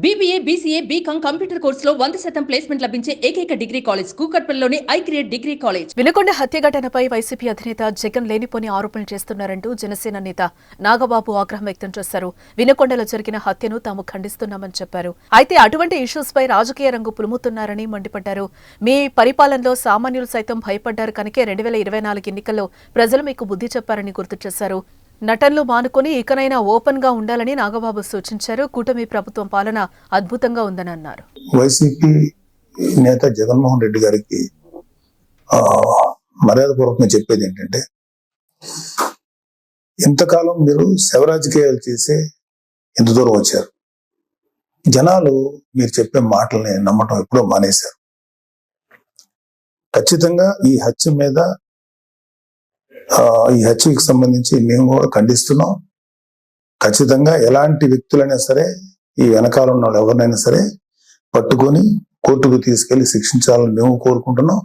BBA, BCA, BCom computer కోర్సులో 100% placement లభించే ఏకైక డిగ్రీ కాలేజ్ కూకట్పల్లిలోని ఐక్రియేట్ డిగ్రీ కాలేజ్. వినుకొండ హత్య ఘటనపై వైసీపీ అధినేత జగన్ లేనిపోని ఆరోపణలు చేస్తున్నారంటూ జనసేన నేత నాగబాబు ఆగ్రహం వ్యక్తం చేశారు. వినుకొండలో జరిగిన హత్యను తాము ఖండిస్తున్నామని చెప్పారు. అయితే అటువంటి ఇష్యూస్ పై రాజకీయ రంగు పులుముతున్నారని మండిపడ్డారు. మీ పరిపాలనలో సామాన్యులు సైతం భయపడ్డారు కనుకే 2024 ఎన్నికల్లో ప్రజలు మీకు బుద్ధి చెప్పారని గుర్తు చేశారు. నటనలు మానుకొని ఇకనైనా ఓపెన్ గా ఉండాలని నాగబాబు సూచించారు. కూటమి ప్రభుత్వం పాలన అద్భుతంగా ఉందని అన్నారు. వైసీపీ నేత జగన్మోహన్ రెడ్డి గారికి మర్యాదపూర్వకంగా చెప్పేది ఏంటంటే, ఇంతకాలం మీరు శవ రాజకీయాలు చేసే ఎంత దూరం వచ్చారు. జనాలు మీరు చెప్పే మాటల్ని నమ్మటం ఎప్పుడో మానేశారు. ఖచ్చితంగా ఈ హత్యకి సంబంధించి మేము కూడా ఖండిస్తున్నాం. ఖచ్చితంగా ఎలాంటి వ్యక్తులైనా సరే, ఈ వెనకాల ఉన్న వాళ్ళు ఎవరినైనా సరే పట్టుకొని కోర్టుకు తీసుకెళ్లి శిక్షించాలని మేము కోరుకుంటున్నాం.